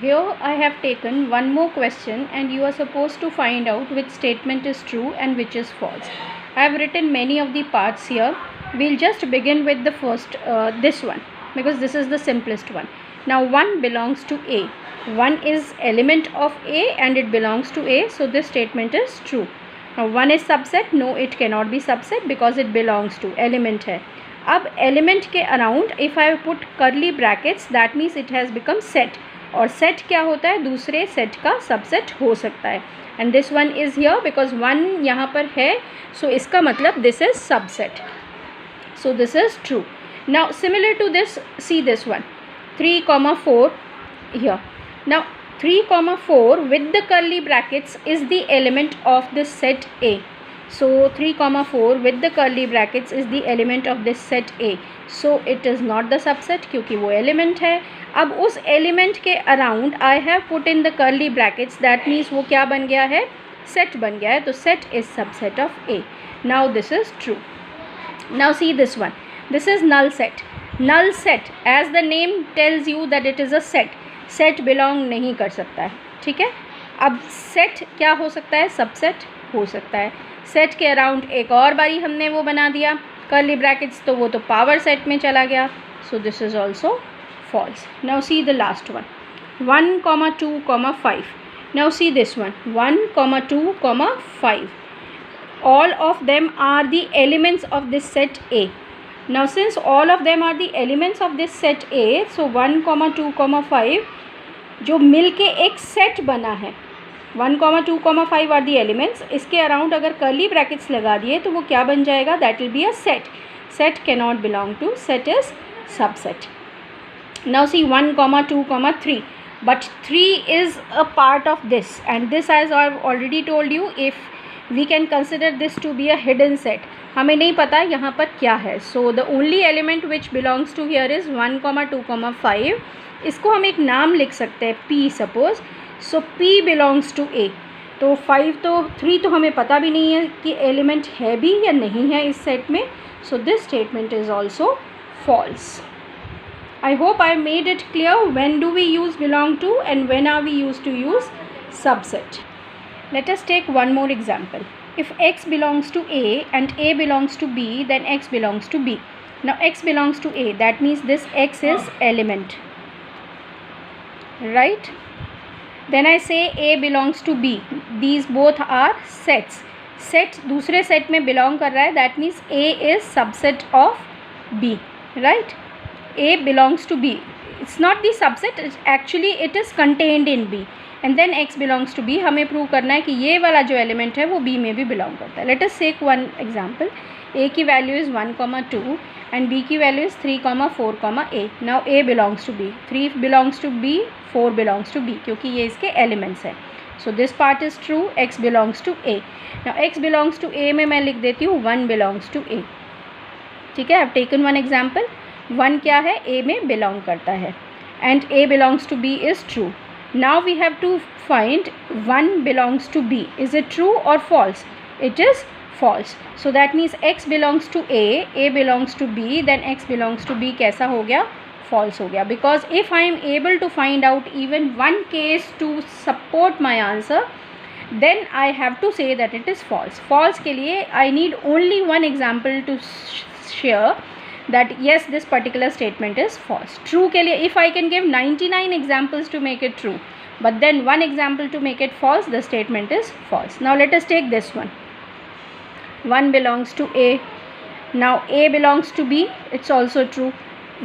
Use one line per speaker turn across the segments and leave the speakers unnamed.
Here I have taken one more question and you are supposed to find out which statement is true and which is false. I have written many of the parts here. We'll just begin with the first, this one, because this is the simplest one. Now 1 belongs to A. 1 is element of A and it belongs to A, so this statement is true. Now 1 is subset. No, it cannot be subset because it belongs to, element है. अब element के around if I put curly brackets, that means it has become set. और set क्या होता है, दूसरे set का subset हो सकता है. And this one is here because 1 यहाँ पर है, सो इसका मतलब this is subset, so this is true. Now similar to this, see this one 3, 4 here. Now 3, 4 with the curly brackets is the element of this set A. So 3, 4 with the curly brackets is the element of this set A. So it is not the subset क्योंकि वो element है. अब उस element के around I have put in the curly brackets, that means वो क्या बन गया है, सेट बन गया है. तो set is subset of A. Now this is true. Now see this one, this is null set. Null set as the name tells you that it is a set. Set belong नहीं कर सकता है, ठीक है. अब set क्या हो सकता है, सबसेट हो सकता है. सेट के अराउंड एक और बारी हमने वो बना दिया कर्ली ब्रैकेट्स, तो वो तो पावर सेट में चला गया. सो this is also false. Now see the last one, 1, 2, 5. Now see this one, 1, 2, 5. All of them are the elements of this set A. Now since all of them are the elements of this set A, so 1, 2, 5 जो मिल के एक set बना है, 1, 2, 5 are the elements. इसके around अगर curly brackets लगा दिए तो वो क्या बन जाएगा, that will be a set. Set can not belong to, set is subset. Now see 1, 2, 3, but 3 is a part of this, and this as I have already told you, if we can consider this to be a hidden set. हमें नहीं पता यहाँ पर क्या है. So the only element which belongs to here is 1, 2, 5. इसको हम एक नाम लिख सकते हैं P suppose. So P belongs to A. तो 3 तो हमें पता भी नहीं है कि एलिमेंट है भी या नहीं है इस सेट में. So this statement is also false. I hope I made it clear when do we use belong to and when are we used to use subset. Let us take one more example. If x belongs to A and A belongs to B, then x belongs to B. Now x belongs to A, that means this x is element, right? Then I say A belongs to B. These both are sets. Set दूसरे set में belong कर रहा है, that means A is subset of B, right? A belongs to B. It's not the subset, actually it is contained in B. And then x belongs to B. हमें prove करना है कि ये वाला जो एलिमेंट है वो B में भी बिलोंग करता है. Let us take one example. A की वैल्यू इज़ 1, 2 and B की value is 3, 4, A. Now A belongs to B, 3 belongs to B, 4 belongs to B, क्योंकि ये इसके एलिमेंट्स हैं. So this part is true. X belongs to A. Now X belongs to A में मैं लिख देती हूँ 1 belongs to A. ठीक है, I have taken one example. 1 क्या है, A में बिलोंग करता है, and A belongs to B is true. Now we have to find 1 belongs to B. Is it true or false? It is false. So that means x belongs to A belongs to B, then x belongs to B कैसा हो गया, false हो गया. Because if I am able to find out even one case to support my answer, then I have to say that it is false. False के लिए I need only one example to share that yes, this particular statement is false. True के लिए if I can give 99 examples to make it true, but then one example to make it false, the statement is false. Now let us take this one. 1 belongs to A. Now A belongs to B. It's also true.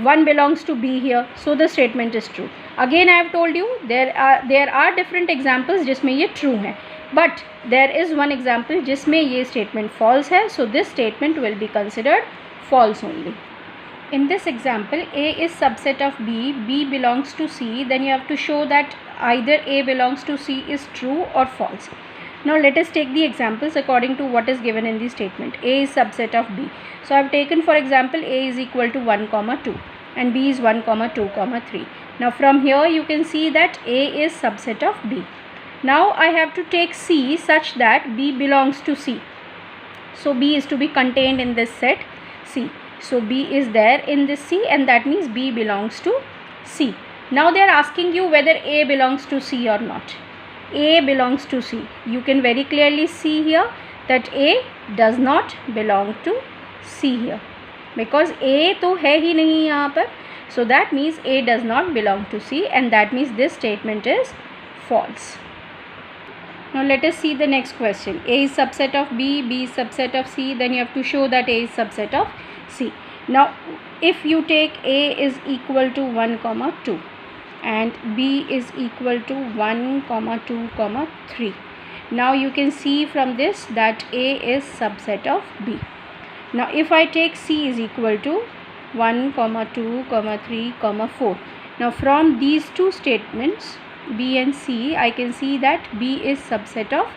1 belongs to B here, so the statement is true. Again I have told you there are different examples जिसमें ये true है, but there is one example जिसमें ये statement false है, so this statement will be considered false only. In this example, A is subset of B, B belongs to C, then you have to show that either A belongs to C is true or false. Now let us take the examples according to what is given in the statement. A is subset of B. So I have taken for example A is equal to 1, 2 and B is 1, 2, 3. Now from here you can see that A is subset of B. Now I have to take C such that B belongs to C. So B is to be contained in this set C. So B is there in this C, and that means B belongs to C. Now they are asking you whether A belongs to C or not. A belongs to C. You can very clearly see here that A does not belong to C here, because A तो है ही नहीं यहाँ पर. So that means A does not belong to C, and that means this statement is false. Now let us see the next question. A is subset of B, B is subset of C, then you have to show that A is subset of C. Now if you take A is equal to 1, 2 and B is equal to 1, 2, 3. Now you can see from this that A is subset of B. Now if I take C is equal to 1, 2, 3, 4. Now from these two statements B and C, I can see that B is subset of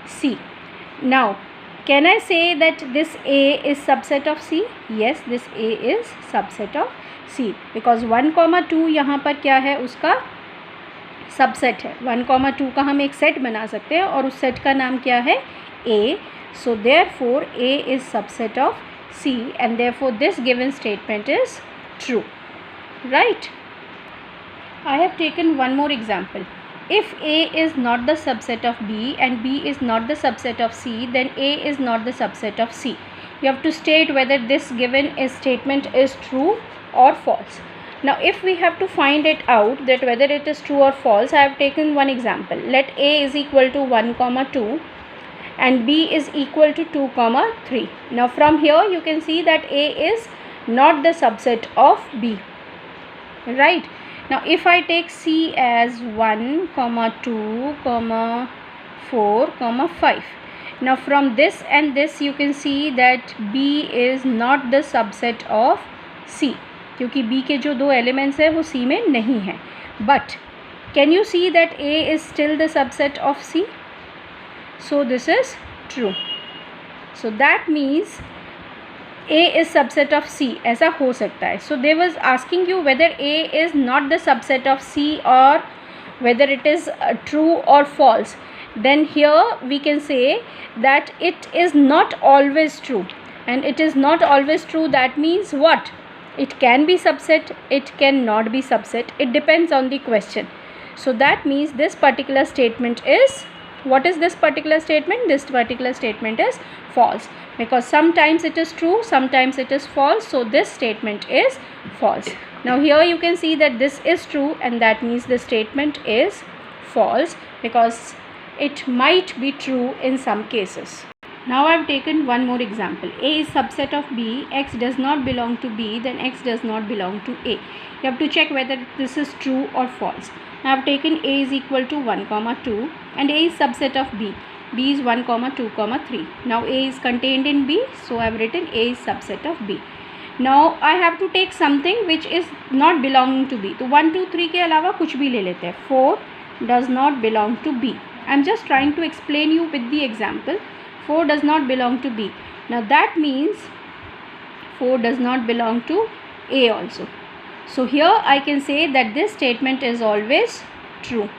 C. Now can I say that this A is subset of C? Yes, this A is subset of C, because 1, 2 यहाँ पर क्या है, उसका subset है. 1, 2 का हम एक set बना सकते हैं और उस सेट का नाम क्या है, A. So therefore A is subset of C, and therefore this given statement is true, right? I have taken one more example. If A is not the subset of B and B is not the subset of C, then A is not the subset of C. You have to state whether this given statement is true or false. Now if we have to find it out that whether it is true or false, I have taken one example. Let A is equal to 1, 2 and B is equal to 2, 3. Now from here you can see that A is not the subset of B, right? Now if I take C as 1, 2, 4, 5. Now from this and this you can see that B is not the subset of C, क्योंकि B के जो दो elements हैं वो C में नहीं हैं. But can you see that A is still the subset of C? So this is true. So that means A is subset of C. ऐसा हो सकता है. So they was asking you whether A is not the subset of C or whether it is true or false. Then here we can say that it is not always true, and it is not always true. That means what? It can be subset, it cannot be subset. It depends on the question. So that means this particular statement is, what is this particular statement? This particular statement is false, because sometimes it is true, sometimes it is false. So this statement is false. Now here you can see that this is true, and that means the statement is false, because it might be true in some cases. Now I have taken one more example. A is subset of B, X does not belong to B, then X does not belong to A. You have to check whether this is true or false. Now I have taken A is equal to 1, 2 and A is subset of B. B is 1, 2, 3. Now A is contained in B, so I have written A is subset of B. Now I have to take something which is not belonging to B. तो 1, 2, 3 के अलावा कुछ भी ले लेते हैं. 4 does not belong to B. I am just trying to explain you with the example. 4 does not belong to B. Now that means 4 does not belong to A also. So here I can say that this statement is always true.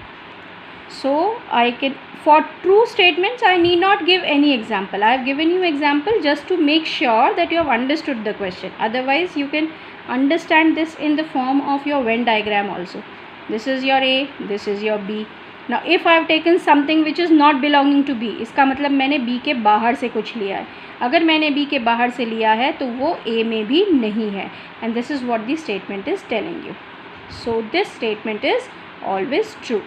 So I can, for true statements I need not give any example. I have given you example just to make sure that you have understood the question. Otherwise you can understand this in the form of your Venn diagram also. This is your A, this is your B. Now if I have taken something which is not belonging to B, इसका मतलब मैंने B के बाहर से कुछ लिया है. अगर मैंने B के बाहर से लिया है तो वो A में भी नहीं है. And this is what the statement is telling you. So this statement is always true.